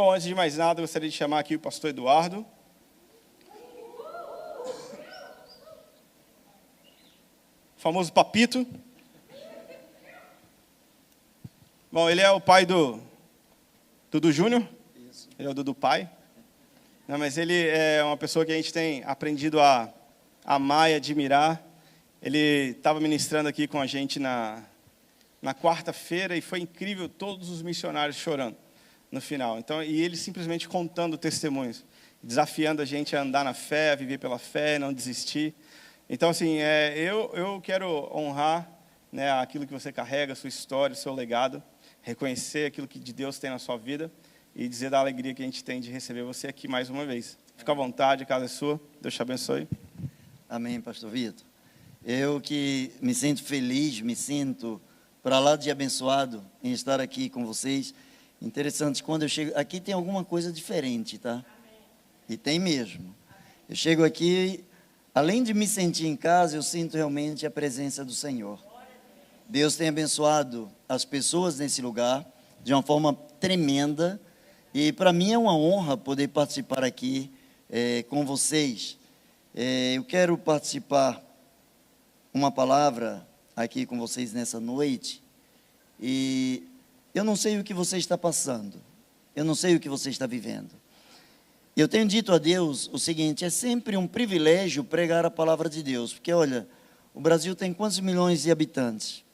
Bom, antes de mais nada, eu gostaria de chamar aqui o pastor Eduardo. O famoso Papito. Bom, ele é o pai do Dudu Júnior. Ele é o Dudu pai. Não, mas ele é uma pessoa que a gente tem aprendido a amar e admirar. Ele estava ministrando aqui com a gente na quarta-feira e foi incrível, todos os missionários chorando no final. Então, e ele simplesmente contando testemunhos, desafiando a gente a andar na fé, a viver pela fé, não desistir. Então, assim, eu quero honrar, né, aquilo que você carrega, a sua história, o seu legado, reconhecer aquilo que de Deus tem na sua vida e dizer da alegria que a gente tem de receber você aqui mais uma vez. Fica à vontade, a casa é sua. Deus te abençoe. Amém, pastor Vitor. Eu que me sinto feliz, me sinto para lá de abençoado em estar aqui com vocês. Interessante, quando eu chego aqui tem alguma coisa diferente, tá? Amém. E tem mesmo. Eu chego aqui, além de me sentir em casa, eu sinto realmente a presença do Senhor. Deus tem abençoado as pessoas nesse lugar de uma forma tremenda. E para mim é uma honra poder participar aqui com vocês. Eu quero participar uma palavra aqui com vocês nessa noite. E eu não sei o que você está passando. Eu não sei o que você está vivendo. Eu tenho dito a Deus o seguinte: é sempre um privilégio pregar a palavra de Deus. Porque olha, o Brasil tem quantos milhões de habitantes?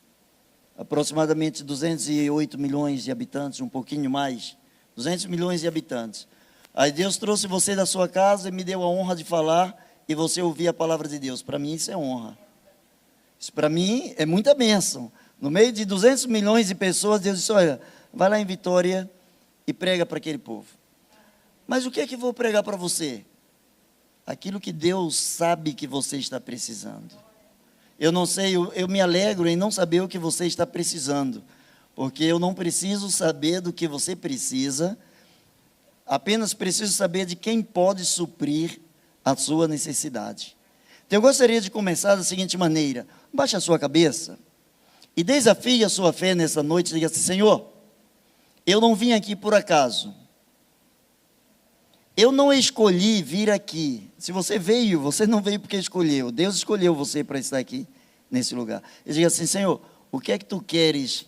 Aproximadamente 208 milhões de habitantes, um pouquinho mais. 200 milhões de habitantes. Aí Deus trouxe você da sua casa e me deu a honra de falar e você ouvir a palavra de Deus. Para mim isso é honra. Isso para mim é muita bênção. No meio de 200 milhões de pessoas, Deus disse: olha, vai lá em Vitória e prega para aquele povo. Mas o que é que vou pregar para você? Aquilo que Deus sabe que você está precisando. Eu não sei, eu me alegro em não saber o que você está precisando. Porque eu não preciso saber do que você precisa, apenas preciso saber de quem pode suprir a sua necessidade. Então eu gostaria de começar da seguinte maneira: baixe a sua cabeça e desafie a sua fé nessa noite e diga assim: Senhor, eu não vim aqui por acaso, eu não escolhi vir aqui. Se você veio, você não veio porque escolheu, Deus escolheu você para estar aqui nesse lugar. E diga assim: Senhor, o que é que tu queres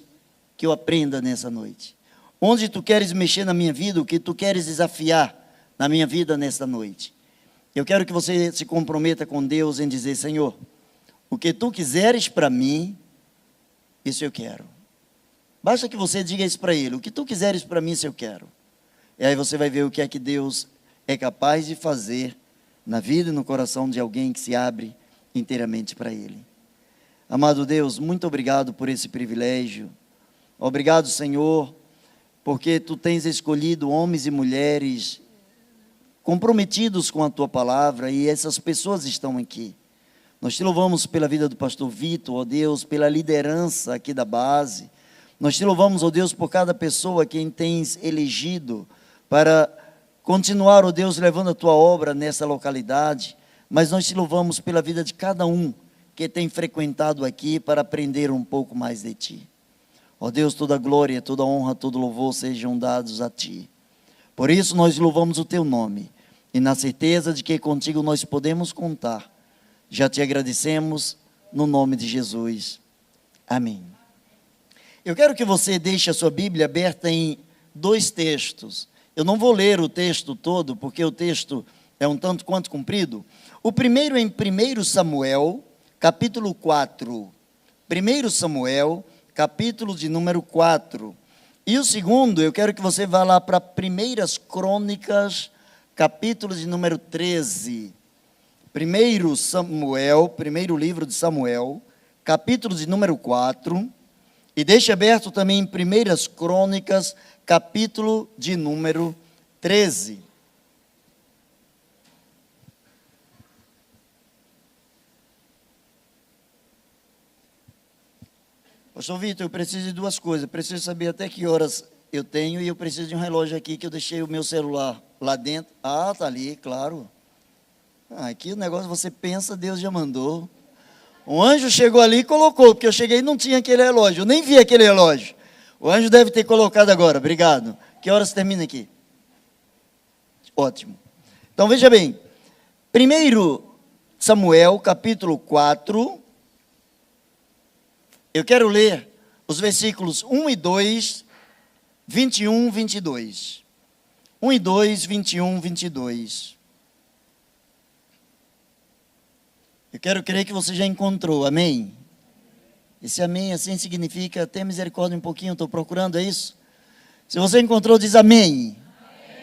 que eu aprenda nessa noite? Onde tu queres mexer na minha vida, o que tu queres desafiar na minha vida nesta noite? Eu quero que você se comprometa com Deus em dizer: Senhor, o que tu quiseres para mim, isso eu quero. Basta que você diga isso para Ele: o que tu quiseres para mim, isso eu quero. E aí você vai ver o que é que Deus é capaz de fazer na vida e no coração de alguém que se abre inteiramente para Ele. Amado Deus, muito obrigado por esse privilégio. Obrigado, Senhor, porque tu tens escolhido homens e mulheres comprometidos com a tua palavra, e essas pessoas estão aqui. Nós te louvamos pela vida do pastor Vitor, ó Deus, pela liderança aqui da base. Nós te louvamos, ó Deus, por cada pessoa quem tens elegido para continuar, ó Deus, levando a tua obra nessa localidade. Mas nós te louvamos pela vida de cada um que tem frequentado aqui para aprender um pouco mais de ti. Ó Deus, toda glória, toda honra, todo louvor sejam dados a ti. Por isso nós louvamos o teu nome, e na certeza de que contigo nós podemos contar, já te agradecemos no nome de Jesus. Amém. Eu quero que você deixe a sua Bíblia aberta em 2 textos. Eu não vou ler o texto todo, porque o texto é um tanto quanto comprido. O primeiro é em 1 Samuel, capítulo 4. 1 Samuel, capítulo de número 4. E o segundo, eu quero que você vá lá para 1 Crônicas, capítulo de número 13. 1 Samuel, primeiro livro de Samuel, capítulo de número 4. E deixe aberto também em 1 Crônicas, capítulo de número 13. Pastor Vitor, eu preciso de 2 coisas. Eu preciso saber até que horas eu tenho, e eu preciso de um relógio aqui, que eu deixei o meu celular lá dentro. Ah, está ali, claro. Aqui o negócio, você pensa, Deus já mandou. Um anjo chegou ali e colocou, porque eu cheguei e não tinha aquele relógio. Eu nem vi aquele relógio. O anjo deve ter colocado agora. Obrigado. Que horas termina aqui? Ótimo. Então veja bem, 1 Samuel, capítulo 4, eu quero ler os versículos 1 e 2, 21, 22. 1 e 2, 21, 22. Eu quero crer que você já encontrou, amém? Esse amém assim significa, tenha misericórdia um pouquinho, estou procurando, é isso? Se você encontrou, diz amém.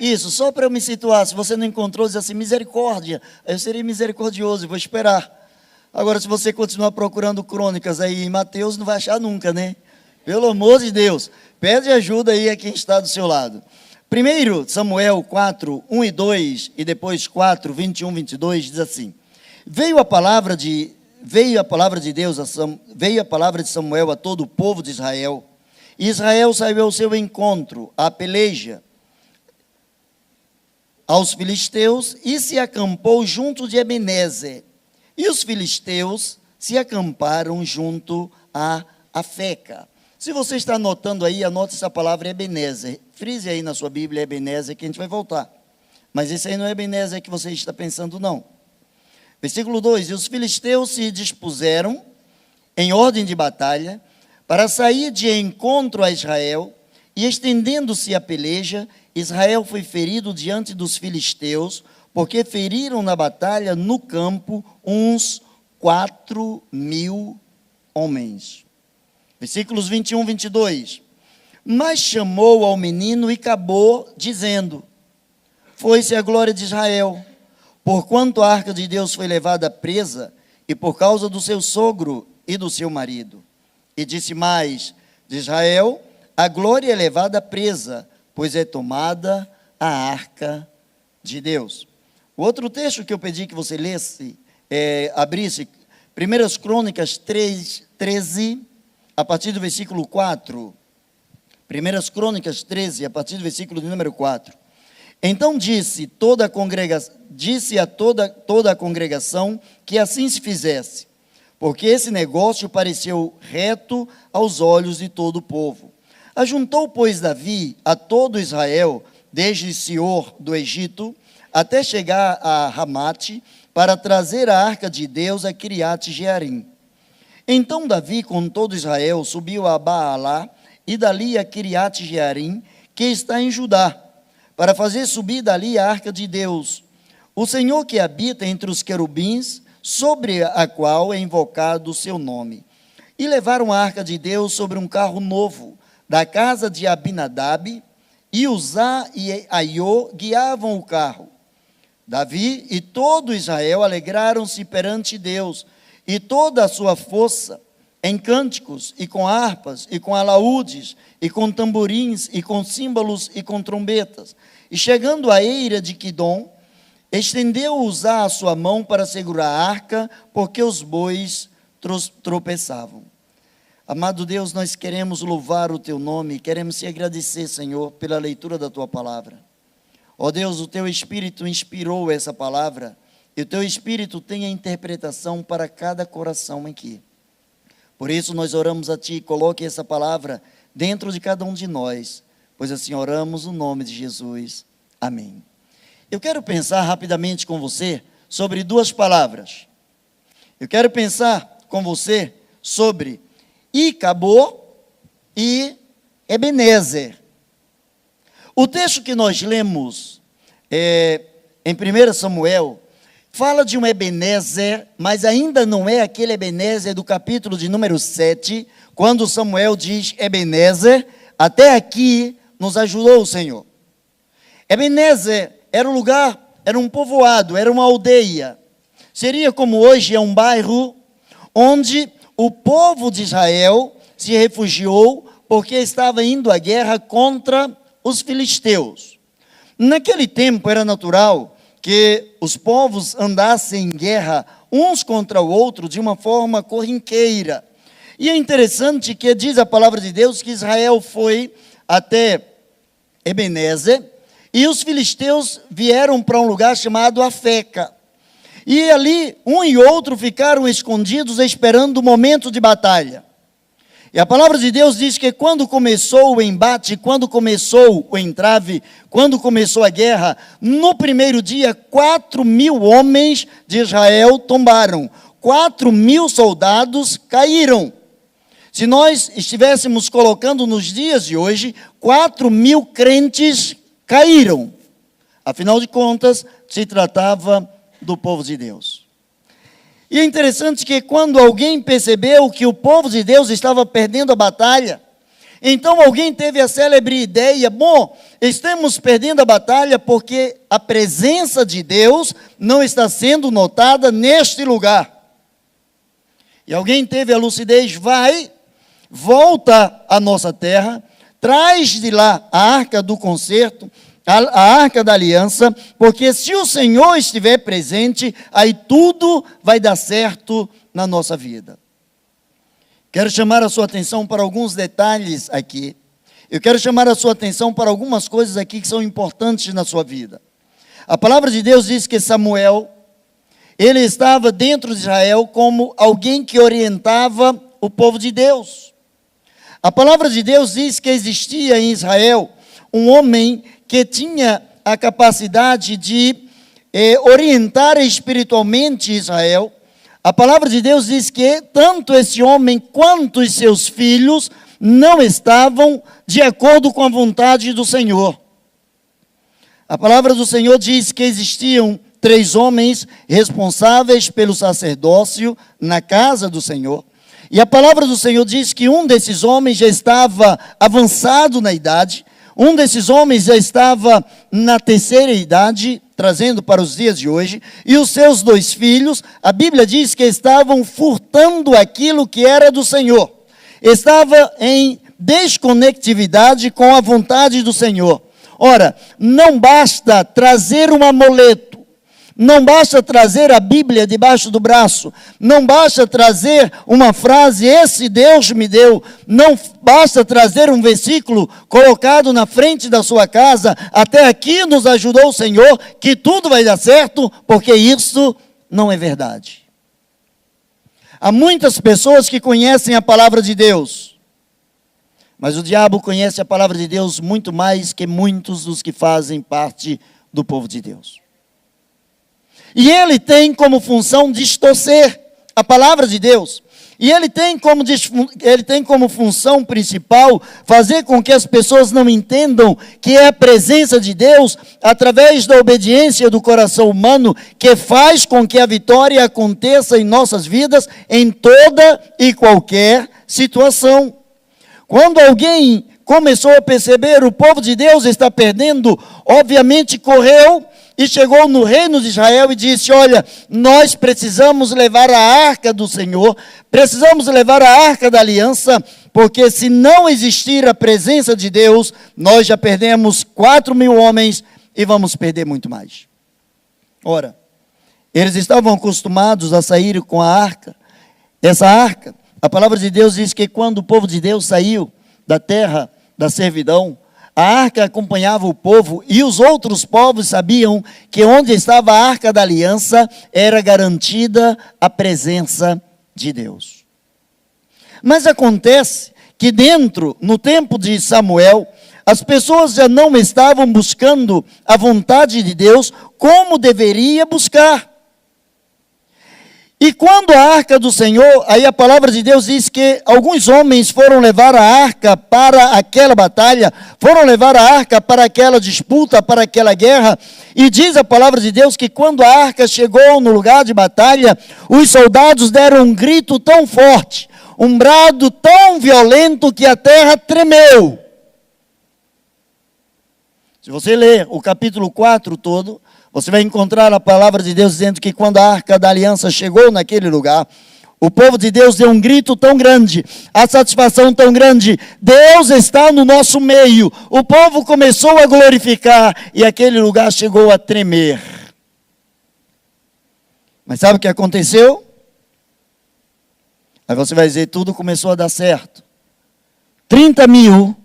Isso, só para eu me situar, se você não encontrou, diz assim, misericórdia. Eu serei misericordioso, vou esperar. Agora, se você continuar procurando crônicas aí em Mateus, não vai achar nunca, né? Pelo amor de Deus, pede ajuda aí a quem está do seu lado. 1 Samuel 4, 1 e 2, e depois 4, 21, 22, diz assim, veio a palavra de Samuel a todo o povo de Israel, e Israel saiu ao seu encontro, à peleja, aos filisteus, e se acampou junto de Ebenezer. E os filisteus se acamparam junto a Afeca. Se você está anotando aí, anote essa palavra Ebenezer. Frise aí na sua Bíblia Ebenezer, que a gente vai voltar. Mas esse aí não é Ebenezer que você está pensando, não. Versículo 2, e os filisteus se dispuseram em ordem de batalha para sair de encontro a Israel, e estendendo-se a peleja, Israel foi ferido diante dos filisteus, porque feriram na batalha no campo uns 4.000 homens. Versículos 21, 22. Mas chamou ao menino e acabou, dizendo, foi-se a glória de Israel, porquanto a arca de Deus foi levada presa, e por causa do seu sogro e do seu marido. E disse mais, de Israel, a glória é levada presa, pois é tomada a arca de Deus. O outro texto que eu pedi que você lesse, abrisse, 1 Crônicas 13, a partir do versículo 4. 1 Crônicas 13, a partir do versículo de número 4. Então disse a toda a congregação que assim se fizesse, porque esse negócio pareceu reto aos olhos de todo o povo. Ajuntou, pois, Davi a todo Israel, desde Sior do Egito, até chegar a Ramate, para trazer a arca de Deus a Kiriate Jearim. Então Davi, com todo Israel, subiu a Baalá, e dali a Kiriate Jearim, que está em Judá, para fazer subir dali a arca de Deus, o Senhor que habita entre os querubins, sobre a qual é invocado o seu nome. E levaram a arca de Deus sobre um carro novo, da casa de Abinadab, e Uzá e Aiô guiavam o carro. Davi e todo Israel alegraram-se perante Deus, e toda a sua força, em cânticos, e com harpas, e com alaúdes, e com tamborins, e com símbolos, e com trombetas. E chegando à eira de Quidom, estendeu Uzá a sua mão para segurar a arca, porque os bois tropeçavam. Amado Deus, nós queremos louvar o Teu nome, queremos te agradecer, Senhor, pela leitura da Tua palavra. Ó Deus, o Teu Espírito inspirou essa palavra, e o Teu Espírito tem a interpretação para cada coração aqui. Por isso nós oramos a Ti, coloque essa palavra dentro de cada um de nós, pois assim oramos no nome de Jesus. Amém. Eu quero pensar rapidamente com você sobre duas palavras. Eu quero pensar com você sobre Icabô e Ebenezer. O texto que nós lemos em 1 Samuel fala de um Ebenezer, mas ainda não é aquele Ebenezer do capítulo de número 7, quando Samuel diz Ebenezer, até aqui nos ajudou o Senhor. Ebenezer era um lugar, era um povoado, era uma aldeia. Seria como hoje é um bairro onde o povo de Israel se refugiou porque estava indo à guerra contra os filisteus. Naquele tempo era natural que os povos andassem em guerra uns contra o outro de uma forma corriqueira. E é interessante que diz a palavra de Deus que Israel foi até Ebenezer e os filisteus vieram para um lugar chamado Afeca. E ali um e outro ficaram escondidos esperando o momento de batalha. E a palavra de Deus diz que quando começou o embate, quando começou o entrave, quando começou a guerra, no primeiro dia, 4.000 homens de Israel tombaram. 4.000 soldados caíram. Se nós estivéssemos colocando nos dias de hoje, 4.000 crentes caíram. Afinal de contas, se tratava do povo de Deus. E é interessante que quando alguém percebeu que o povo de Deus estava perdendo a batalha, então alguém teve a célebre ideia, bom, estamos perdendo a batalha porque a presença de Deus não está sendo notada neste lugar. E alguém teve a lucidez, volta à nossa terra, traz de lá a arca do concerto, a arca da aliança, porque se o Senhor estiver presente, aí tudo vai dar certo na nossa vida. Quero chamar a sua atenção para alguns detalhes aqui. Eu quero chamar a sua atenção para algumas coisas aqui que são importantes na sua vida. A palavra de Deus diz que Samuel, ele estava dentro de Israel como alguém que orientava o povo de Deus. A palavra de Deus diz que existia em Israel um homem que tinha a capacidade de orientar espiritualmente Israel. A palavra de Deus diz que tanto esse homem quanto os seus filhos não estavam de acordo com a vontade do Senhor. A palavra do Senhor diz que existiam 3 homens responsáveis pelo sacerdócio na casa do Senhor. E a palavra do Senhor diz que um desses homens já estava avançado na idade, um desses homens já estava na terceira idade, trazendo para os dias de hoje, e os seus 2 filhos, a Bíblia diz que estavam furtando aquilo que era do Senhor. Estava em desconectividade com a vontade do Senhor. Ora, não basta trazer um amuleto, não basta trazer a Bíblia debaixo do braço, não basta trazer uma frase, esse Deus me deu, não basta trazer um versículo colocado na frente da sua casa, até aqui nos ajudou o Senhor, que tudo vai dar certo, porque isso não é verdade. Há muitas pessoas que conhecem a palavra de Deus, mas o diabo conhece a palavra de Deus muito mais que muitos dos que fazem parte do povo de Deus. E ele tem como função distorcer a palavra de Deus. E ele tem como função principal fazer com que as pessoas não entendam que é a presença de Deus, através da obediência do coração humano, que faz com que a vitória aconteça em nossas vidas, em toda e qualquer situação. Quando alguém começou a perceber o povo de Deus está perdendo, obviamente correu e chegou no reino de Israel e disse, olha, nós precisamos levar a arca do Senhor, precisamos levar a arca da aliança, porque se não existir a presença de Deus, nós já perdemos 4.000 homens e vamos perder muito mais. Ora, eles estavam acostumados a sair com a arca. Essa arca, a palavra de Deus diz que quando o povo de Deus saiu da terra da servidão, a arca acompanhava o povo e os outros povos sabiam que onde estava a arca da aliança era garantida a presença de Deus. Mas acontece que no tempo de Samuel, as pessoas já não estavam buscando a vontade de Deus como deveria buscar. E quando a arca do Senhor, aí a palavra de Deus diz que alguns homens foram levar a arca para aquela batalha, foram levar a arca para aquela disputa, para aquela guerra, e diz a palavra de Deus que quando a arca chegou no lugar de batalha, os soldados deram um grito tão forte, um brado tão violento que a terra tremeu. Se você ler o capítulo 4 todo, você vai encontrar a palavra de Deus dizendo que quando a arca da aliança chegou naquele lugar, o povo de Deus deu um grito tão grande, a satisfação tão grande, Deus está no nosso meio. O povo começou a glorificar e aquele lugar chegou a tremer. Mas sabe o que aconteceu? Aí você vai dizer, tudo começou a dar certo. 30.000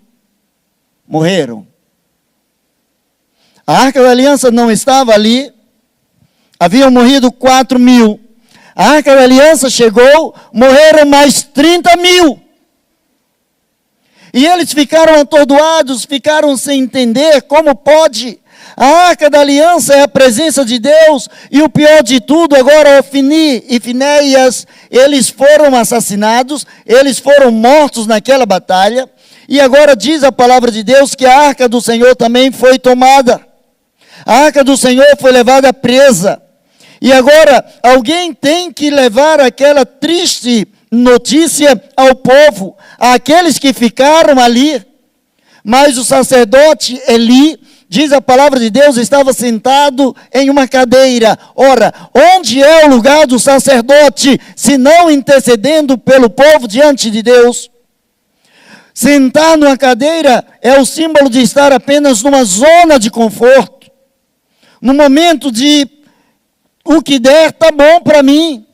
morreram. A arca da aliança não estava ali, haviam morrido 4.000. A arca da aliança chegou, morreram mais 30.000. E eles ficaram atordoados, ficaram sem entender como pode. A Arca da Aliança é a presença de Deus, e o pior de tudo, agora Ofni e Finéias, eles foram assassinados, eles foram mortos naquela batalha, e agora diz a palavra de Deus que a Arca do Senhor também foi tomada. A Arca do Senhor foi levada presa, e agora alguém tem que levar aquela triste notícia ao povo, àqueles que ficaram ali. Mas o sacerdote Eli, diz a palavra de Deus, estava sentado em uma cadeira. Ora, onde é o lugar do sacerdote, se não intercedendo pelo povo diante de Deus? Sentar numa cadeira é o símbolo de estar apenas numa zona de conforto. No momento de, o que der está bom para mim.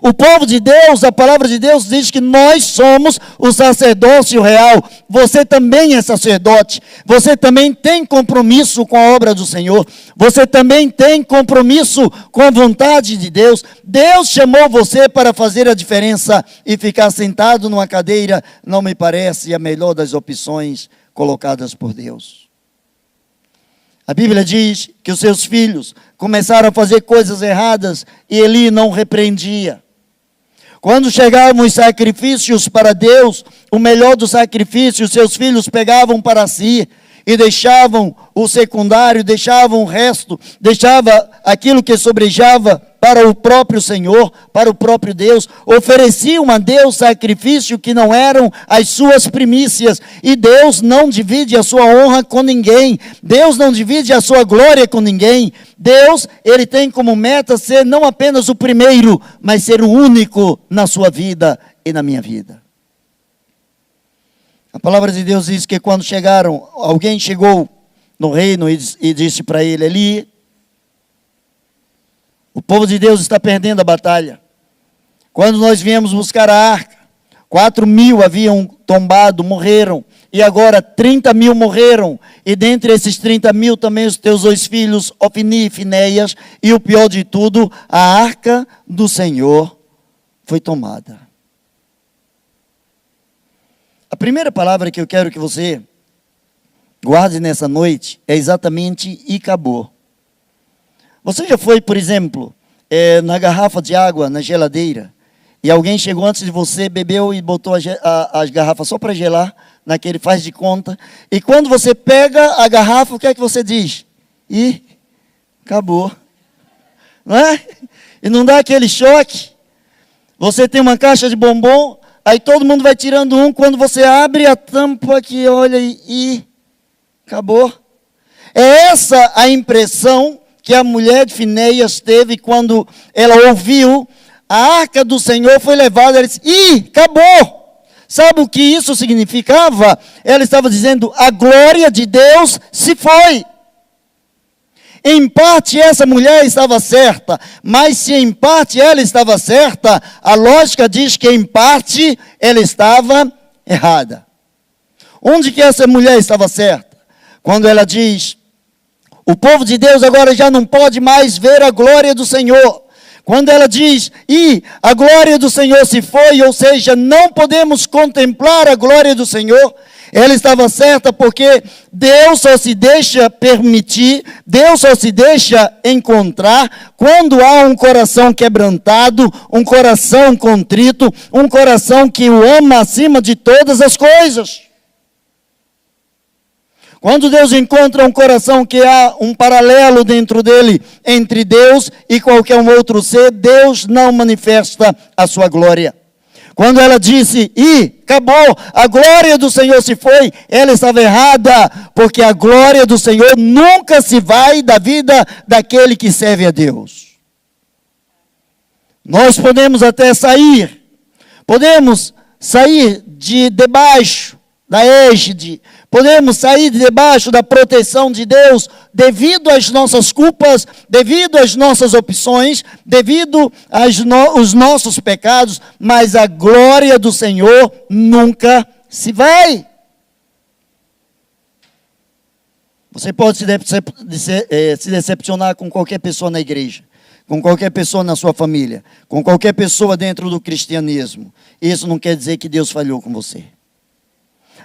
O povo de Deus, a palavra de Deus diz que nós somos o sacerdócio real. Você também é sacerdote. Você também tem compromisso com a obra do Senhor. Você também tem compromisso com a vontade de Deus. Deus chamou você para fazer a diferença, e ficar sentado numa cadeira não me parece a melhor das opções colocadas por Deus. A Bíblia diz que os seus filhos começaram a fazer coisas erradas e Eli não repreendia. Quando chegavam os sacrifícios para Deus, o melhor do sacrifício, seus filhos pegavam para si e deixavam o secundário, deixavam o resto, deixava aquilo que sobrejava para o próprio Senhor, para o próprio Deus. Ofereciam a Deus sacrifício que não eram as suas primícias, e Deus não divide a sua honra com ninguém. Deus não divide a sua glória com ninguém. Deus, Ele tem como meta ser não apenas o primeiro, mas ser o único na sua vida e na minha vida. A palavra de Deus diz que quando chegaram, alguém chegou no reino e disse para ele: Eli, o povo de Deus está perdendo a batalha. Quando nós viemos buscar a arca, 4.000 haviam tombado, morreram, e agora 30.000 morreram, e dentre esses 30.000 também os teus 2 filhos, Ofni e Finéias, e o pior de tudo, a arca do Senhor foi tomada. A primeira palavra que eu quero que você guarde nessa noite é exatamente "e acabou". Você já foi, por exemplo, na garrafa de água, na geladeira, e alguém chegou antes de você, bebeu e botou as garrafas só para gelar, naquele faz de conta, e quando você pega a garrafa, o que é que você diz? "E acabou". Não é? E não dá aquele choque? Você tem uma caixa de bombom, aí todo mundo vai tirando um, quando você abre a tampa que olha e acabou. É essa a impressão que a mulher de Finéias teve quando ela ouviu a arca do Senhor foi levada. Ela disse: "Ih, acabou". Sabe o que isso significava? Ela estava dizendo: a glória de Deus se foi. Em parte essa mulher estava certa, mas se em parte ela estava certa, a lógica diz que em parte ela estava errada. Onde que essa mulher estava certa? Quando ela diz: o povo de Deus agora já não pode mais ver a glória do Senhor. Quando ela diz: "E a glória do Senhor se foi", ou seja, não podemos contemplar a glória do Senhor, ela estava certa, porque Deus só se deixa permitir, Deus só se deixa encontrar quando há um coração quebrantado, um coração contrito, um coração que o ama acima de todas as coisas. Quando Deus encontra um coração que há um paralelo dentro dele, entre Deus e qualquer um outro ser, Deus não manifesta a sua glória. Quando ela disse: "E acabou, a glória do Senhor se foi", ela estava errada, porque a glória do Senhor nunca se vai da vida daquele que serve a Deus. Nós podemos até sair de debaixo da égide, podemos sair de debaixo da proteção de Deus, devido às nossas culpas, devido às nossas opções, devido aos nossos pecados, mas a glória do Senhor nunca se vai. Você pode se decepcionar com qualquer pessoa na igreja, com qualquer pessoa na sua família, com qualquer pessoa dentro do cristianismo. Isso não quer dizer que Deus falhou com você.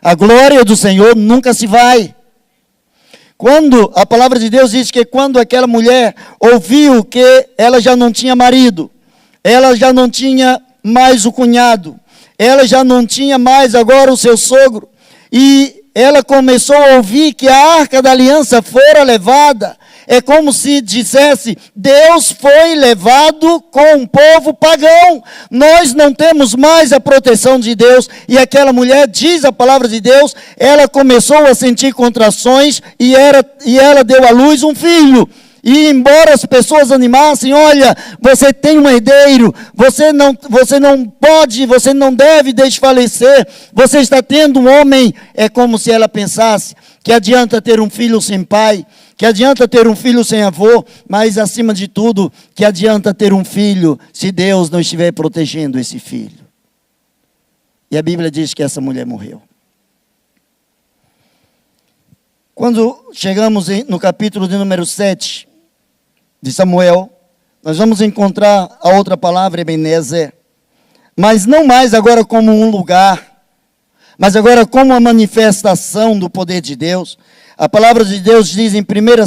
A glória do Senhor nunca se vai. Quando a palavra de Deus diz que quando aquela mulher ouviu que ela já não tinha marido, ela já não tinha mais o cunhado, ela já não tinha mais agora o seu sogro, e ela começou a ouvir que a arca da aliança fora levada, é como se dissesse, Deus foi levado com um povo pagão, nós não temos mais a proteção de Deus. E aquela mulher, diz a palavra de Deus, ela começou a sentir contrações e ela deu à luz um filho. E embora as pessoas animassem, olha, você tem um herdeiro, você não pode, você não deve desfalecer, você está tendo um homem. É como se ela pensasse que adianta ter um filho sem pai, que adianta ter um filho sem avô, mas acima de tudo, que adianta ter um filho se Deus não estiver protegendo esse filho. E a Bíblia diz que essa mulher morreu. Quando chegamos no capítulo de número 7 de Samuel, nós vamos encontrar a outra palavra, Ebenezer, mas não mais agora como um lugar, mas agora como uma manifestação do poder de Deus. A palavra de Deus diz em 1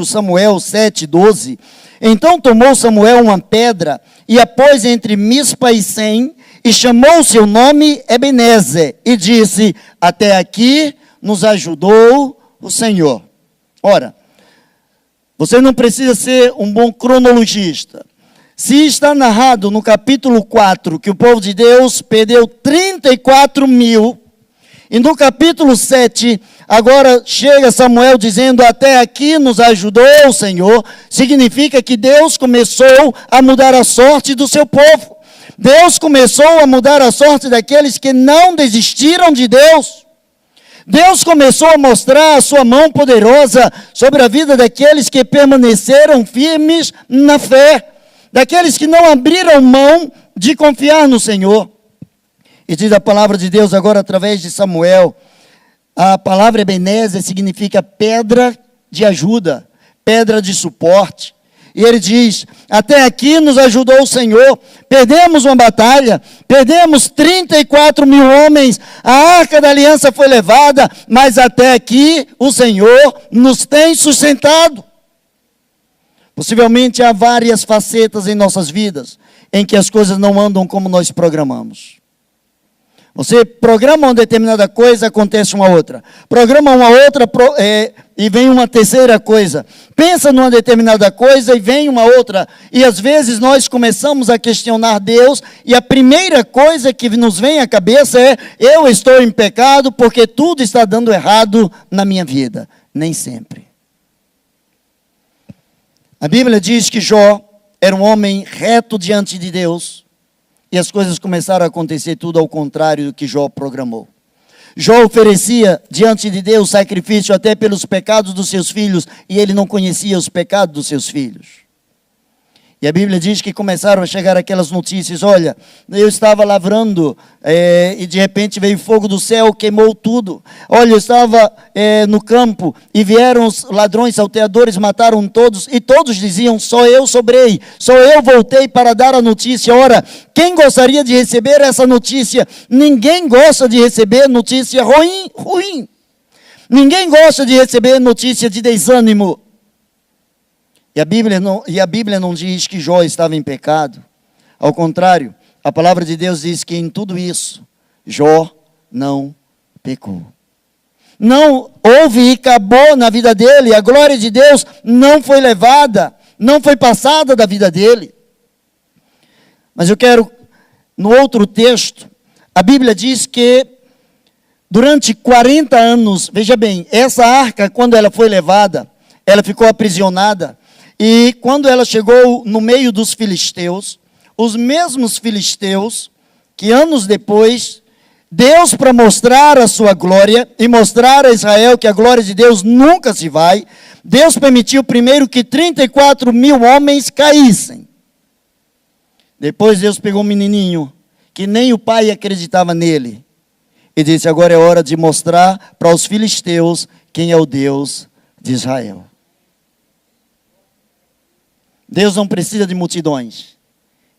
Samuel 7:12, então tomou Samuel uma pedra e a pôs entre Mispa e Sem, e chamou seu nome Ebenezer, e disse, até aqui nos ajudou o Senhor. Ora, você não precisa ser um bom cronologista. Se está narrado no capítulo 4 que o povo de Deus perdeu 34 mil, e no capítulo 7, agora chega Samuel dizendo, até aqui nos ajudou o Senhor, significa que Deus começou a mudar a sorte do seu povo. Deus começou a mudar a sorte daqueles que não desistiram de Deus. Deus começou a mostrar a sua mão poderosa sobre a vida daqueles que permaneceram firmes na fé, daqueles que não abriram mão de confiar no Senhor. E diz a palavra de Deus agora através de Samuel, a palavra Ebenezer significa pedra de ajuda, pedra de suporte. E ele diz, até aqui nos ajudou o Senhor, perdemos uma batalha, perdemos 34 mil homens, a arca da aliança foi levada, mas até aqui o Senhor nos tem sustentado. Possivelmente há várias facetas em nossas vidas, em que as coisas não andam como nós programamos. Você programa uma determinada coisa, acontece uma outra. Programa uma outra e vem uma terceira coisa. Pensa numa determinada coisa e vem uma outra. E às vezes nós começamos a questionar Deus e a primeira coisa que nos vem à cabeça é, eu estou em pecado porque tudo está dando errado na minha vida. Nem sempre. A Bíblia diz que Jó era um homem reto diante de Deus. E as coisas começaram a acontecer tudo ao contrário do que Jó programou. Jó oferecia diante de Deus sacrifício até pelos pecados dos seus filhos, e ele não conhecia os pecados dos seus filhos. E a Bíblia diz que começaram a chegar aquelas notícias, olha, eu estava lavrando e de repente veio fogo do céu, queimou tudo. Olha, eu estava no campo e vieram os ladrões salteadores, mataram todos, e todos diziam, só eu sobrei, só eu voltei para dar a notícia. Ora, quem gostaria de receber essa notícia? Ninguém gosta de receber notícia ruim. Ninguém gosta de receber notícia de desânimo. E a Bíblia não diz que Jó estava em pecado. Ao contrário, a palavra de Deus diz que em tudo isso, Jó não pecou. Não houve e acabou na vida dele. A glória de Deus não foi levada, não foi passada da vida dele. Mas eu quero, no outro texto, a Bíblia diz que durante 40 anos, veja bem, essa arca, quando ela foi levada, ela ficou aprisionada. E quando ela chegou no meio dos filisteus, os mesmos filisteus, que anos depois, Deus, para mostrar a sua glória e mostrar a Israel que a glória de Deus nunca se vai, Deus permitiu primeiro que 34 mil homens caíssem. Depois Deus pegou um menininho, que nem o pai acreditava nele, e disse, agora é hora de mostrar para os filisteus quem é o Deus de Israel. Deus não precisa de multidões.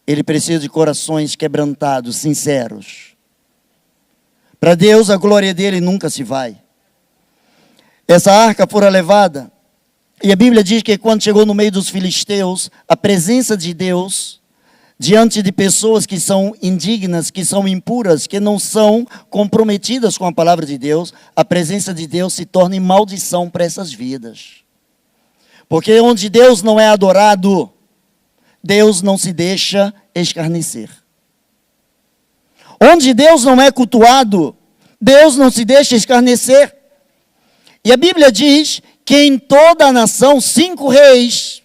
Ele precisa de corações quebrantados, sinceros. Para Deus, a glória dele nunca se vai. Essa arca fora levada, e a Bíblia diz que quando chegou no meio dos filisteus, a presença de Deus, diante de pessoas que são indignas, que são impuras, que não são comprometidas com a palavra de Deus, a presença de Deus se torna em maldição para essas vidas. Porque onde Deus não é adorado, Deus não se deixa escarnecer. Onde Deus não é cultuado, Deus não se deixa escarnecer. E a Bíblia diz que em toda a nação, 5 reis,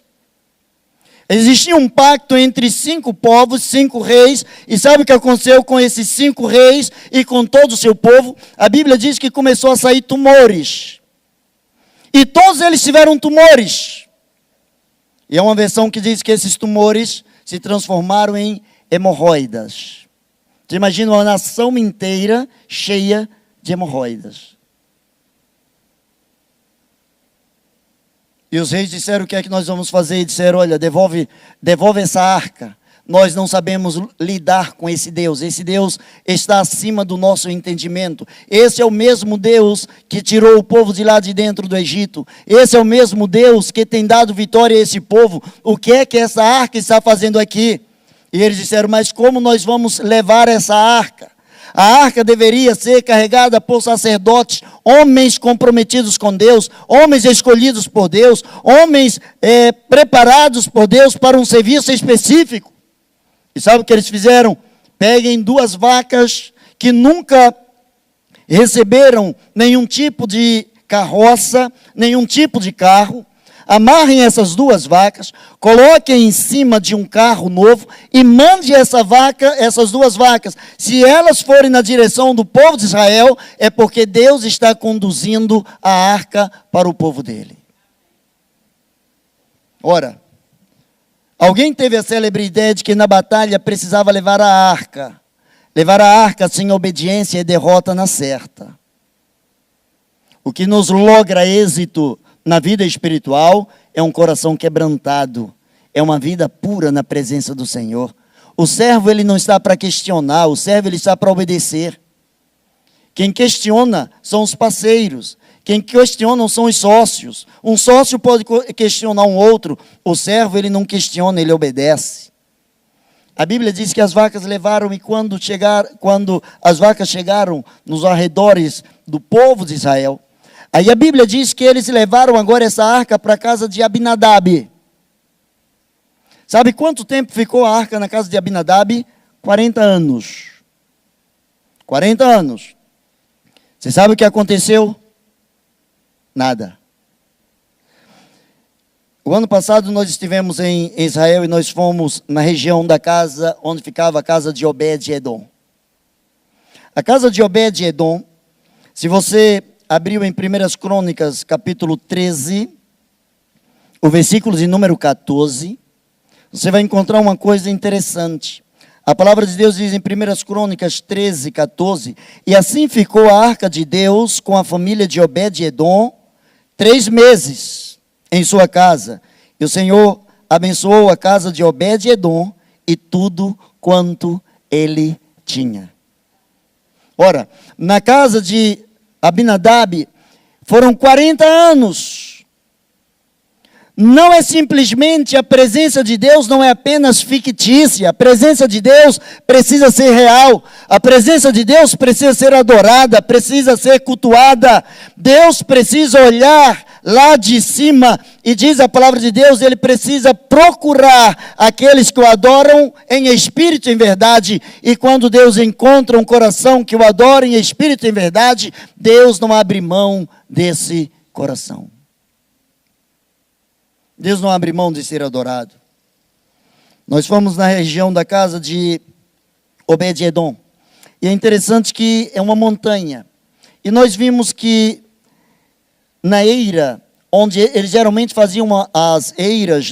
existia um pacto entre 5 povos, 5 reis, e sabe o que aconteceu com esses 5 reis e com todo o seu povo? A Bíblia diz que começou a sair tumores. E todos eles tiveram tumores. E é uma versão que diz que esses tumores se transformaram em hemorroidas. Você imagina uma nação inteira cheia de hemorroidas. E os reis disseram: o que é que nós vamos fazer? E disseram: olha, devolve essa arca. Nós não sabemos lidar com esse Deus. Esse Deus está acima do nosso entendimento. Esse é o mesmo Deus que tirou o povo de lá de dentro do Egito. Esse é o mesmo Deus que tem dado vitória a esse povo. O que é que essa arca está fazendo aqui? E eles disseram: mas como nós vamos levar essa arca? A arca deveria ser carregada por sacerdotes, homens comprometidos com Deus, homens escolhidos por Deus, homens preparados por Deus para um serviço específico. E sabe o que eles fizeram? Peguem 2 vacas que nunca receberam nenhum tipo de carroça, nenhum tipo de carro. Amarrem essas 2 vacas, coloquem em cima de um carro novo e mande essas 2 vacas. Se elas forem na direção do povo de Israel, é porque Deus está conduzindo a arca para o povo dele. Ora, alguém teve a célebre ideia de que na batalha precisava levar a arca. Levar a arca sem obediência é derrota na certa. O que nos logra êxito na vida espiritual é um coração quebrantado, é uma vida pura na presença do Senhor. O servo, ele não está para questionar, o servo, ele está para obedecer. Quem questiona são os parceiros, quem questiona são os sócios. Um sócio pode questionar um outro, o servo, ele não questiona, ele obedece. A Bíblia diz que as vacas levaram, e quando as vacas chegaram nos arredores do povo de Israel, aí a Bíblia diz que eles levaram agora essa arca para a casa de Abinadab. Sabe quanto tempo ficou a arca na casa de Abinadab? 40 anos. 40 anos. Você sabe o que aconteceu? Nada. O ano passado nós estivemos em Israel e nós fomos na região da casa onde ficava a casa de Obed-Edom. A casa de Obed-Edom, se você abriu em 1 Crônicas, capítulo 13, o versículo de número 14, você vai encontrar uma coisa interessante. A palavra de Deus diz em 1 Crônicas 13, 14, e assim ficou a arca de Deus com a família de Obed-Edom 3 meses em sua casa. E o Senhor abençoou a casa de Obed-Edom e tudo quanto ele tinha. Ora, na casa de Abinadab foram 40 anos. Não é simplesmente a presença de Deus, não é apenas fictícia. A presença de Deus precisa ser real. A presença de Deus precisa ser adorada, precisa ser cultuada. Deus precisa olhar lá de cima e diz a palavra de Deus, ele precisa procurar aqueles que o adoram em espírito e em verdade. E quando Deus encontra um coração que o adora em espírito e em verdade, Deus não abre mão desse coração. Deus não abre mão de ser adorado. Nós fomos na região da casa de Obed-Edom. E é interessante que é uma montanha. E nós vimos que na eira, onde eles geralmente faziam as eiras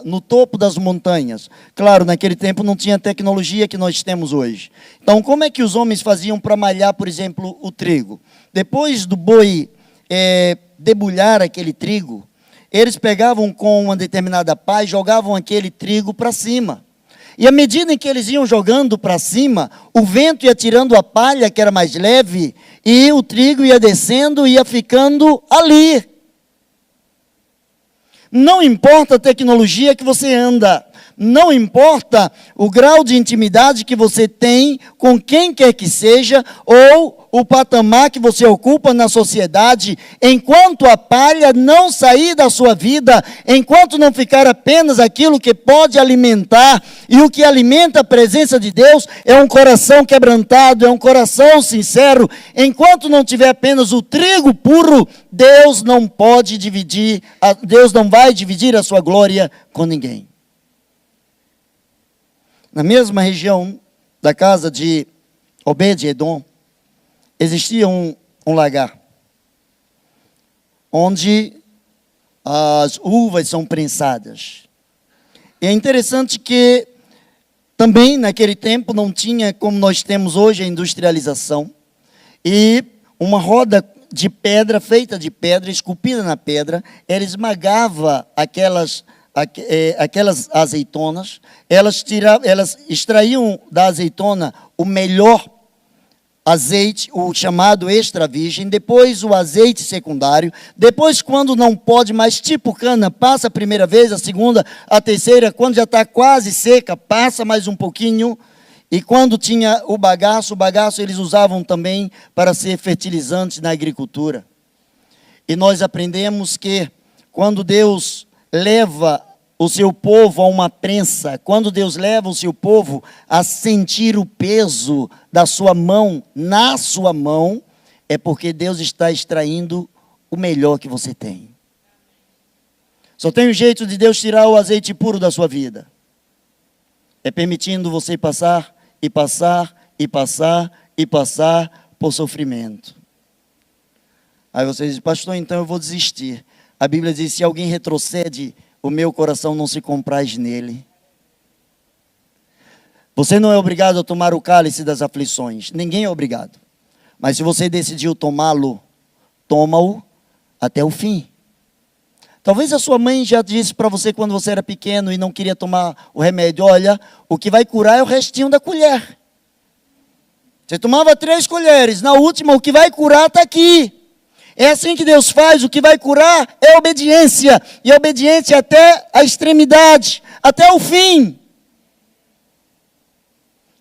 no topo das montanhas. Claro, naquele tempo não tinha a tecnologia que nós temos hoje. Então, como é que os homens faziam para malhar, por exemplo, o trigo? Depois do boi debulhar aquele trigo, eles pegavam com uma determinada pá e jogavam aquele trigo para cima. E à medida em que eles iam jogando para cima, o vento ia tirando a palha, que era mais leve, e o trigo ia descendo e ia ficando ali. Não importa a tecnologia que você anda, não importa o grau de intimidade que você tem com quem quer que seja, ou o patamar que você ocupa na sociedade, enquanto a palha não sair da sua vida, enquanto não ficar apenas aquilo que pode alimentar, e o que alimenta a presença de Deus é um coração quebrantado, é um coração sincero, enquanto não tiver apenas o trigo puro, Deus não pode dividir, Deus não vai dividir a sua glória com ninguém. Na mesma região da casa de Obed-Edom, existia um lagar, onde as uvas são prensadas. E é interessante que também naquele tempo não tinha, como nós temos hoje, a industrialização. E uma roda de pedra, feita de pedra, esculpida na pedra, ela esmagava aquelas azeitonas, elas extraíam da azeitona o melhor azeite, o chamado extra virgem, depois o azeite secundário, depois quando não pode mais, tipo cana, passa a primeira vez, a segunda, a terceira, quando já está quase seca, passa mais um pouquinho, e quando tinha o bagaço eles usavam também para ser fertilizante na agricultura. E nós aprendemos que quando Deus leva o seu povo a uma prensa, quando Deus leva o seu povo a sentir o peso da sua mão na sua mão, é porque Deus está extraindo o melhor que você tem. Só tem um jeito de Deus tirar o azeite puro da sua vida. É permitindo você passar e passar e passar e passar por sofrimento. Aí você diz, pastor, então eu vou desistir. A Bíblia diz, se alguém retrocede, o meu coração não se compraz nele. Você não é obrigado a tomar o cálice das aflições. Ninguém é obrigado. Mas se você decidiu tomá-lo, toma-o até o fim. Talvez a sua mãe já disse para você quando você era pequeno e não queria tomar o remédio, olha, o que vai curar é o restinho da colher. Você tomava 3 colheres, na última o que vai curar está aqui. É assim que Deus faz, o que vai curar é a obediência, e a obediência até a extremidade, até o fim.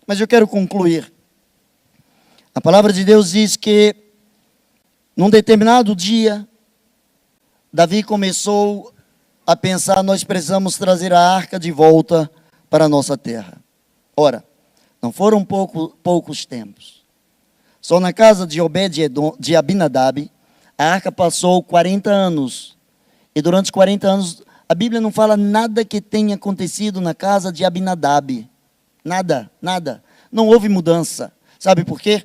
Mas eu quero concluir. A palavra de Deus diz que, num determinado dia, Davi começou a pensar, nós precisamos trazer a arca de volta para a nossa terra. Ora, não foram poucos tempos. Só na casa de Obed-Edom, de Abinadab, a arca passou 40 anos. E durante os 40 anos, a Bíblia não fala nada que tenha acontecido na casa de Abinadab. Nada, nada. Não houve mudança. Sabe por quê?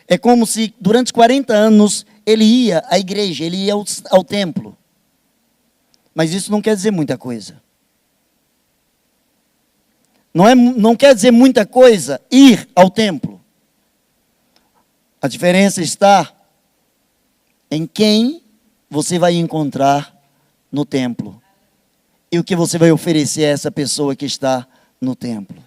É como se durante 40 anos ele ia à igreja, ele ia ao templo. Mas isso não quer dizer muita coisa. Não quer dizer muita coisa ir ao templo. A diferença está em quem você vai encontrar no templo. E o que você vai oferecer a essa pessoa que está no templo.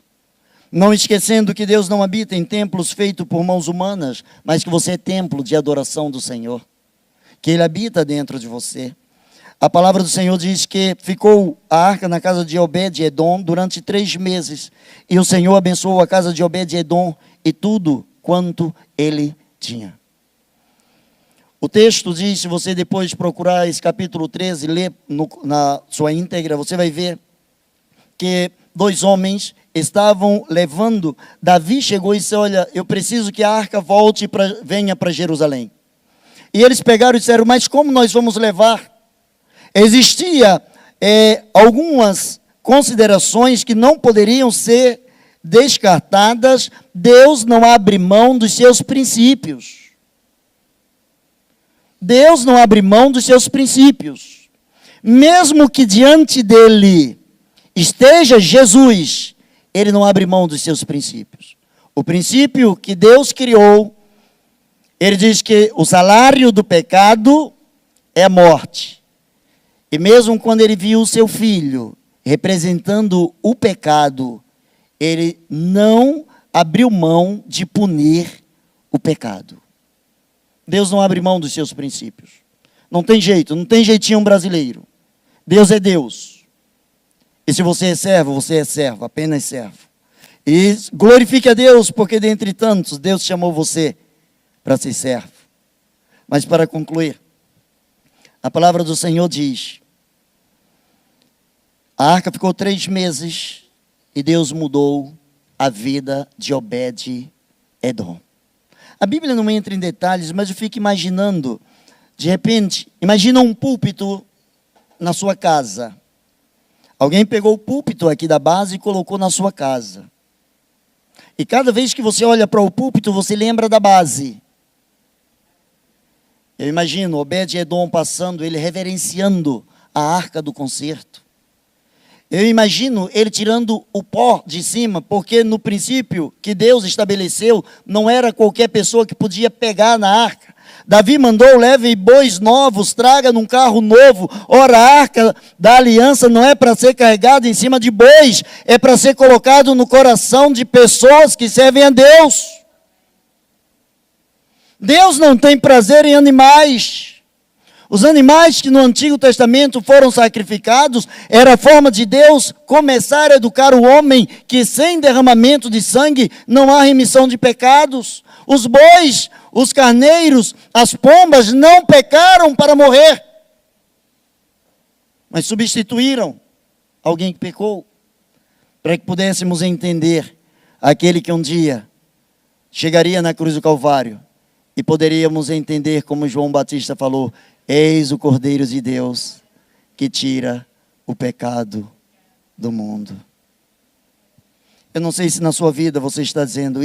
Não esquecendo que Deus não habita em templos feitos por mãos humanas, mas que você é templo de adoração do Senhor. Que Ele habita dentro de você. A palavra do Senhor diz que ficou a arca na casa de Obed-Edom durante 3 meses. E o Senhor abençoou a casa de Obed-Edom e tudo quanto ele tinha. O texto diz, se você depois procurar esse capítulo 13 e ler na sua íntegra, você vai ver que 2 homens estavam levando. Davi chegou e disse, olha, eu preciso que a arca volte, venha para Jerusalém. E eles pegaram e disseram, mas como nós vamos levar? Existia algumas considerações que não poderiam ser descartadas. Deus não abre mão dos seus princípios. Deus não abre mão dos seus princípios. Mesmo que diante dele esteja Jesus, ele não abre mão dos seus princípios. O princípio que Deus criou, ele diz que o salário do pecado é a morte. E mesmo quando ele viu o seu filho representando o pecado, ele não abriu mão de punir o pecado. Deus não abre mão dos seus princípios. Não tem jeito, não tem jeitinho brasileiro. Deus é Deus. E se você é servo, apenas servo. E glorifique a Deus, porque dentre tantos, Deus chamou você para ser servo. Mas para concluir, a palavra do Senhor diz: a arca ficou 3 meses e Deus mudou a vida de Obed-Edom. A Bíblia não entra em detalhes, mas eu fico imaginando, de repente, imagina um púlpito na sua casa. Alguém pegou o púlpito aqui da base e colocou na sua casa. E cada vez que você olha para o púlpito, você lembra da base. Eu imagino Obed-Edom passando, ele reverenciando a arca do concerto. Eu imagino ele tirando o pó de cima, porque no princípio que Deus estabeleceu, não era qualquer pessoa que podia pegar na arca. Davi mandou: leve bois novos, traga num carro novo. Ora, a arca da aliança não é para ser carregada em cima de bois, é para ser colocado no coração de pessoas que servem a Deus. Deus não tem prazer em animais. Os animais que no Antigo Testamento foram sacrificados, era a forma de Deus começar a educar o homem, que sem derramamento de sangue não há remissão de pecados. Os bois, os carneiros, as pombas não pecaram para morrer, mas substituíram alguém que pecou, para que pudéssemos entender aquele que um dia chegaria na cruz do Calvário, e poderíamos entender como João Batista falou: eis o Cordeiro de Deus que tira o pecado do mundo. Eu não sei se na sua vida você está dizendo: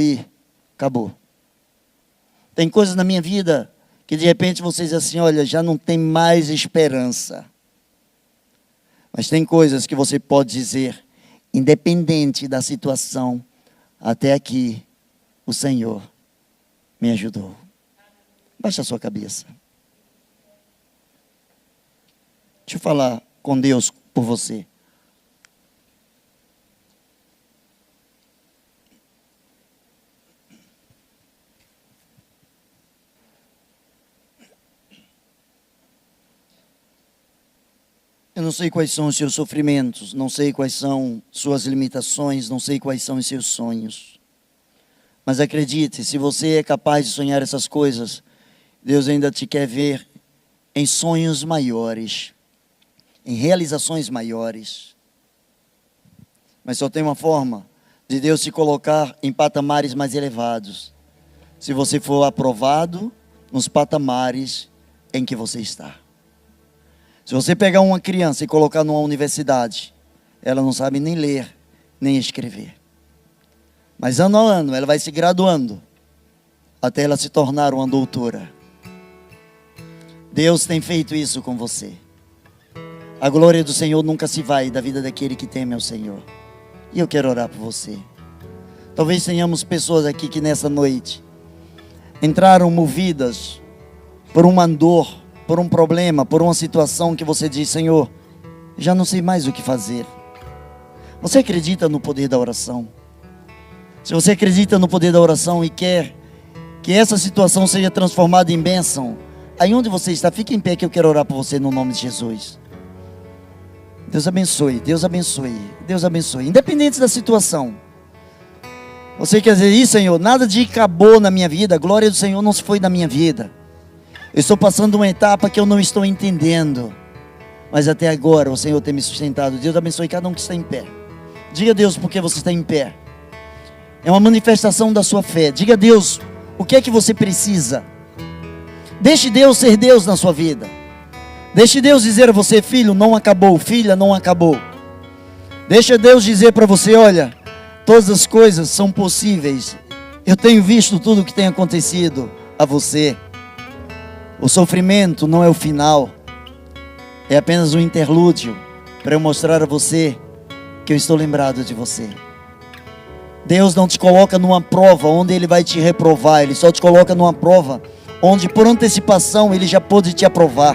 acabou. Tem coisas na minha vida que de repente você diz assim: olha, já não tem mais esperança. Mas tem coisas que você pode dizer, independente da situação: até aqui o Senhor me ajudou. Baixa a sua cabeça. Deixa eu falar com Deus por você. Eu não sei quais são os seus sofrimentos, não sei quais são suas limitações, não sei quais são os seus sonhos. Mas acredite, se você é capaz de sonhar essas coisas, Deus ainda te quer ver em sonhos maiores, em realizações maiores. Mas só tem uma forma de Deus te colocar em patamares mais elevados: se você for aprovado nos patamares em que você está. Se você pegar uma criança e colocar numa universidade, ela não sabe nem ler, nem escrever. Mas ano a ano ela vai se graduando, até ela se tornar uma doutora. Deus tem feito isso com você. A glória do Senhor nunca se vai da vida daquele que teme ao Senhor. E eu quero orar por você. Talvez tenhamos pessoas aqui que nessa noite entraram movidas por uma dor, por um problema, por uma situação que você diz: Senhor, já não sei mais o que fazer. Você acredita no poder da oração? Se você acredita no poder da oração e quer que essa situação seja transformada em bênção, aí onde você está, fique em pé que eu quero orar por você no nome de Jesus. Deus abençoe, Deus abençoe, Deus abençoe. Independente da situação. Você quer dizer: Senhor, nada de acabou na minha vida, a glória do Senhor não se foi da minha vida. Eu estou passando uma etapa que eu não estou entendendo, mas até agora o Senhor tem me sustentado. Deus abençoe cada um que está em pé. Diga a Deus por que você está em pé. É uma manifestação da sua fé. Diga a Deus o que é que você precisa. Deixe Deus ser Deus na sua vida. Deixe Deus dizer a você: filho, não acabou, filha, não acabou. Deixa Deus dizer para você: olha, todas as coisas são possíveis. Eu tenho visto tudo o que tem acontecido a você. O sofrimento não é o final, é apenas um interlúdio para eu mostrar a você que eu estou lembrado de você. Deus não te coloca numa prova onde Ele vai te reprovar. Ele só te coloca numa prova onde por antecipação Ele já pôde te aprovar,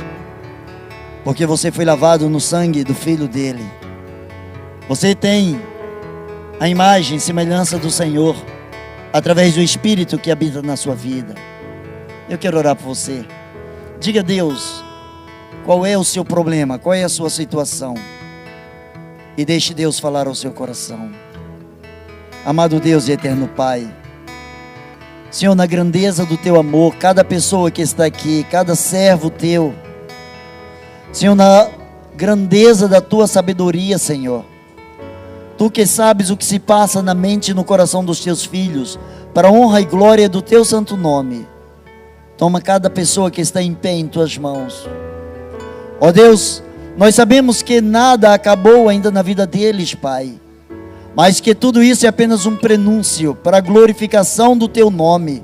porque você foi lavado no sangue do Filho dele. Você tem a imagem e semelhança do Senhor, através do Espírito que habita na sua vida. Eu quero orar por você. Diga a Deus qual é o seu problema, qual é a sua situação, e deixe Deus falar ao seu coração. Amado Deus e eterno Pai, Senhor, na grandeza do teu amor, cada pessoa que está aqui, cada servo teu, Senhor, na grandeza da tua sabedoria, Senhor, tu que sabes o que se passa na mente e no coração dos teus filhos, para a honra e glória do teu santo nome, toma cada pessoa que está em pé em tuas mãos. Ó Deus, nós sabemos que nada acabou ainda na vida deles, Pai, mas que tudo isso é apenas um prenúncio para a glorificação do teu nome.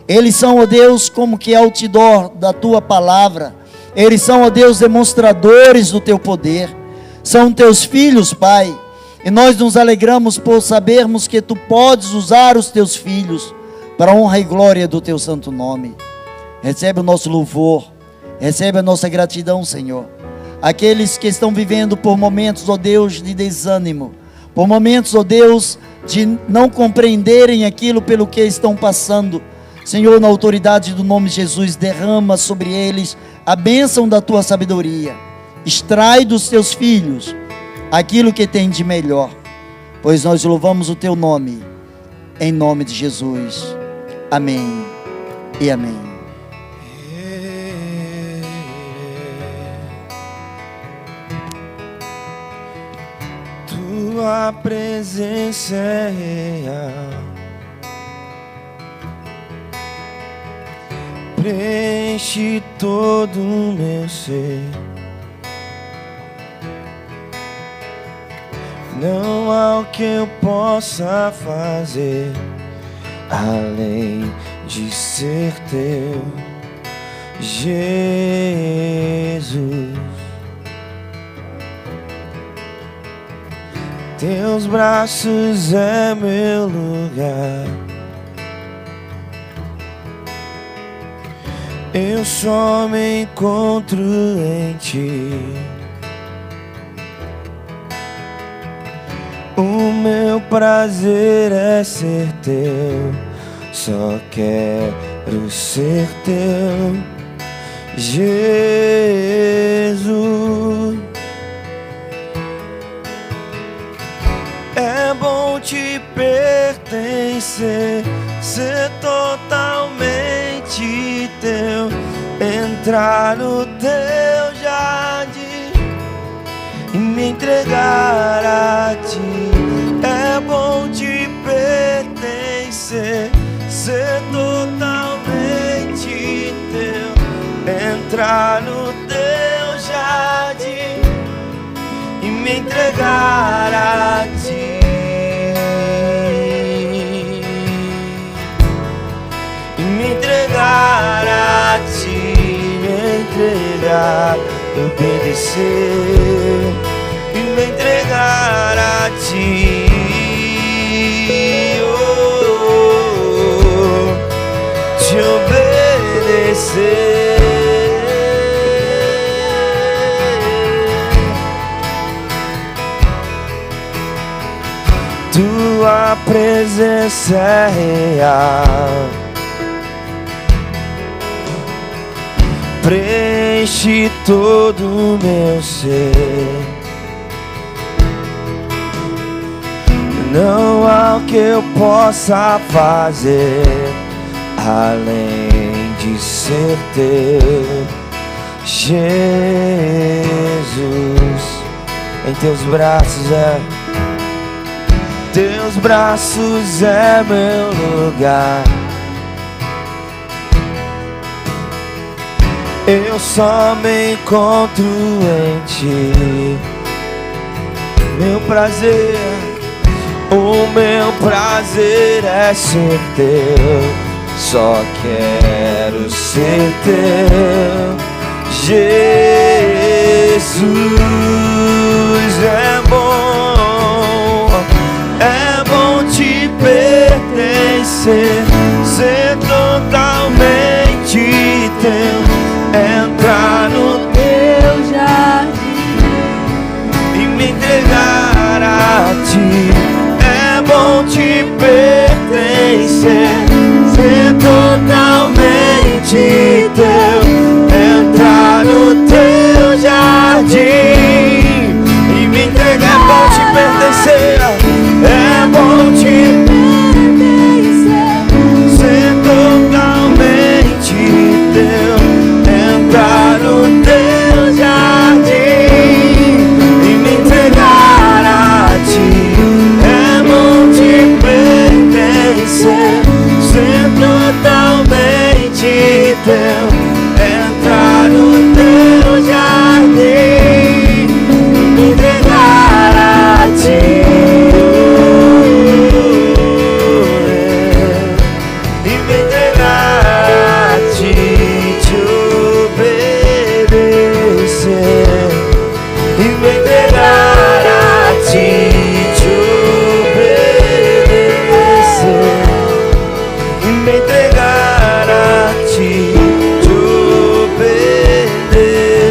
Eles são, ó Deus, como que outdoor da tua palavra. Eles são, ó Deus, demonstradores do teu poder. São teus filhos, Pai, e nós nos alegramos por sabermos que tu podes usar os teus filhos para a honra e glória do teu santo nome. Recebe o nosso louvor, recebe a nossa gratidão, Senhor. Aqueles que estão vivendo por momentos, ó Deus, de desânimo, por momentos, ó Deus, de não compreenderem aquilo pelo que estão passando, Senhor, na autoridade do nome de Jesus, derrama sobre eles a bênção da tua sabedoria. Extrai dos teus filhos aquilo que tem de melhor, pois nós louvamos o teu nome, em nome de Jesus. Amém e amém. Tua presença é real, preenche todo o meu ser. Não há o que eu possa fazer além de ser teu, Jesus. Teus braços é meu lugar. Eu só me encontro em ti. O meu prazer é ser teu. Só quero ser teu, Jesus. É bom te pertencer, ser totalmente teu, entrar no teu jardim e me entregar a ti. É bom te pertencer, ser totalmente teu, entrar no teu jardim e me entregar a ti. E me entregar a ti, me entregar, obedecer e me entregar a ti. Te obedecer. Tua presença é real, preenche todo o meu ser. Não há o que eu possa fazer além de ser teu, Jesus. Em teus braços teus braços é meu lugar. Eu só me encontro em ti. Meu prazer, o meu prazer é ser teu. Só quero ser teu, Jesus. É bom te pertencer, ser totalmente teu, entrar no teu jardim e me entregar a ti. É pertencer, ser totalmente teu, entrar no teu jardim e me entregar. É bom te pertencer, é bom te pertencer, ser totalmente teu, entrar no teu jardim e me entregar a ti. É bom te pertencer, ser totalmente teu, entrar no teu jardim e me entregar a ti. E me entregar a ti, te obedecer. E me entregar a ti, te obedecer. E me entregar a ti, te obedecer.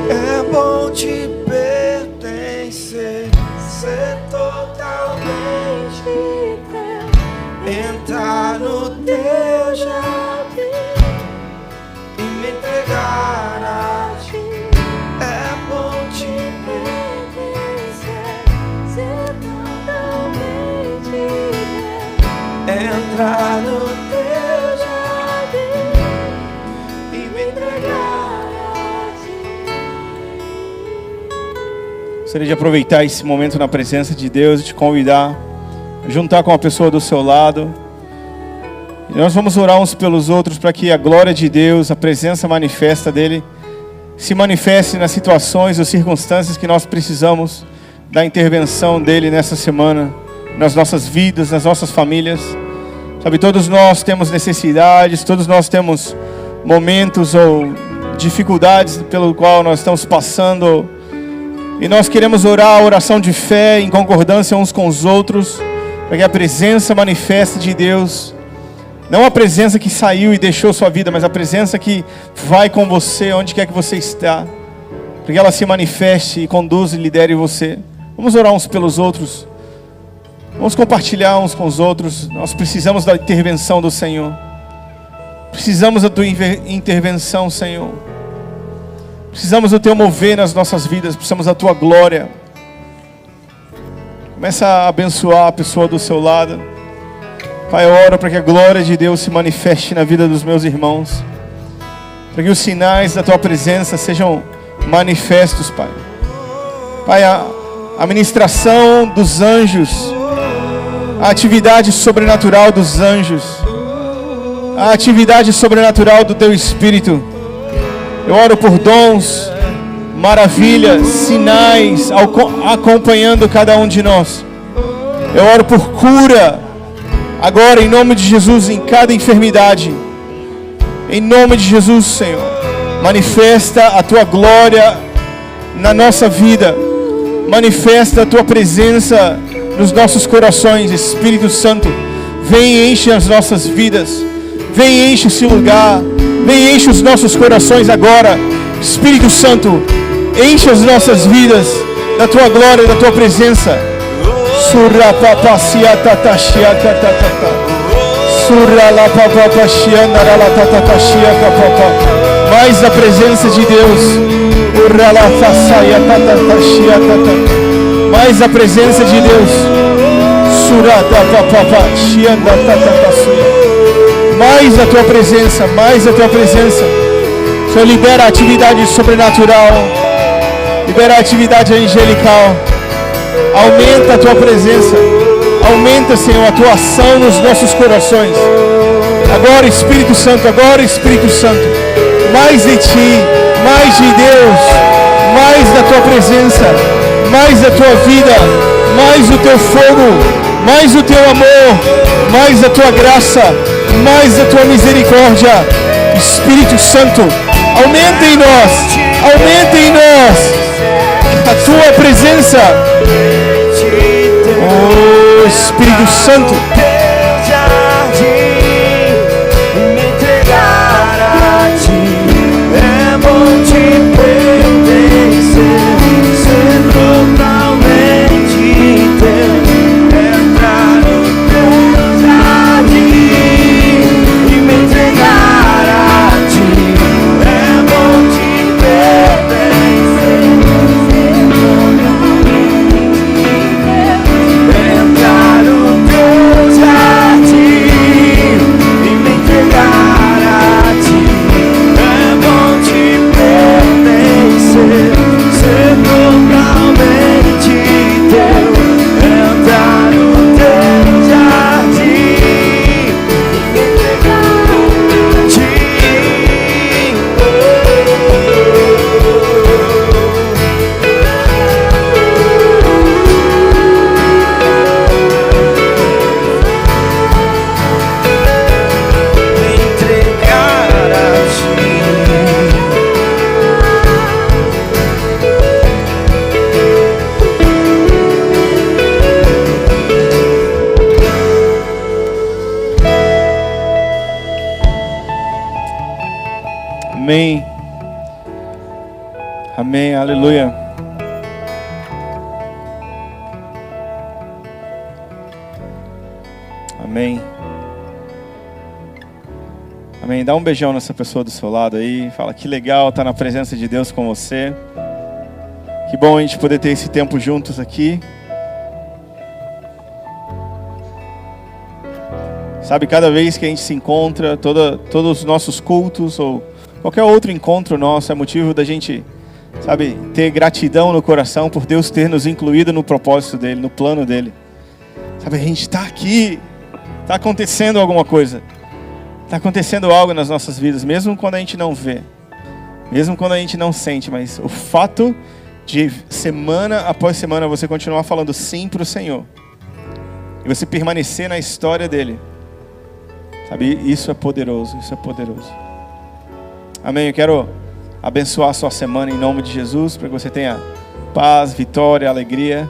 É bom te pertencer, ser totalmente teu, entrar no teu jardim e me entregar a ti. É bom te pertencer, ser totalmente teu, entrar no teu jardim e me entregar a ti. Gostaria de aproveitar esse momento na presença de Deus e te convidar a juntar com a pessoa do seu lado. E nós vamos orar uns pelos outros para que a glória de Deus, a presença manifesta dEle, se manifeste nas situações ou circunstâncias que nós precisamos da intervenção dEle nessa semana, nas nossas vidas, nas nossas famílias. Sabe, todos nós temos necessidades, todos nós temos momentos ou dificuldades pelo qual nós estamos passando. E nós queremos orar a oração de fé em concordância uns com os outros, para que a presença manifesta de Deus, não a presença que saiu e deixou sua vida, mas a presença que vai com você, onde quer que você está, para que ela se manifeste e conduza e lidere você. Vamos orar uns pelos outros, vamos compartilhar uns com os outros. Nós precisamos da intervenção do Senhor, precisamos da tua intervenção, Senhor. Precisamos do teu mover nas nossas vidas, precisamos da tua glória. Começa a abençoar a pessoa do seu lado. Pai, eu oro para que a glória de Deus se manifeste na vida dos meus irmãos, para que os sinais da tua presença sejam manifestos, Pai. Pai, a ministração dos anjos, a atividade sobrenatural dos anjos, a atividade sobrenatural do teu Espírito. Eu oro por dons, maravilhas, sinais acompanhando cada um de nós. Eu oro por cura agora, em nome de Jesus, em cada enfermidade. Em nome de Jesus, Senhor, manifesta a tua glória na nossa vida, manifesta a tua presença nos nossos corações. Espírito Santo, vem e enche as nossas vidas, vem e enche esse lugar, vem e enche os nossos corações agora. Espírito Santo, enche as nossas vidas da tua glória, da tua presença. Surra papacia tatashia tatatata. Surra la papapashia narala tatatashia papapa. Mais a presença de Deus. Urra la fasaia tatatashia tatata. Mais a presença de Deus. Surra da papapashia tatatashia. Mais a tua presença, mais a tua presença. Senhor, libera a atividade sobrenatural, libera a atividade angelical. Aumenta a tua presença, aumenta, Senhor, a tua ação nos nossos corações. Agora, Espírito Santo, mais de ti, mais de Deus, mais da tua presença, mais da tua vida, mais do teu fogo, mais do teu amor, mais da tua graça, mais da tua misericórdia. Espírito Santo, aumenta em nós a tua presença. Oh, Espírito Santo, totalmente Amém, aleluia. Amém. Amém. Dá um beijão nessa pessoa do seu lado aí. Fala que legal estar na presença de Deus com você. Que bom a gente poder ter esse tempo juntos aqui. Sabe, cada vez que a gente se encontra, todos os nossos cultos ou qualquer outro encontro nosso é motivo da gente, sabe, ter gratidão no coração por Deus ter nos incluído no propósito dEle, no plano dEle. Sabe, a gente está aqui, está acontecendo alguma coisa. Está acontecendo algo nas nossas vidas, mesmo quando a gente não vê, mesmo quando a gente não sente, mas o fato de semana após semana você continuar falando sim para o Senhor e você permanecer na história dEle, sabe, isso é poderoso, isso é poderoso. Amém, eu quero abençoar a sua semana em nome de Jesus, para que você tenha paz, vitória, alegria,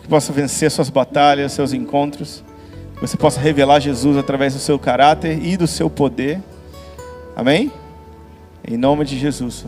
que possa vencer suas batalhas, seus encontros, que você possa revelar Jesus através do seu caráter e do seu poder. Amém? Em nome de Jesus.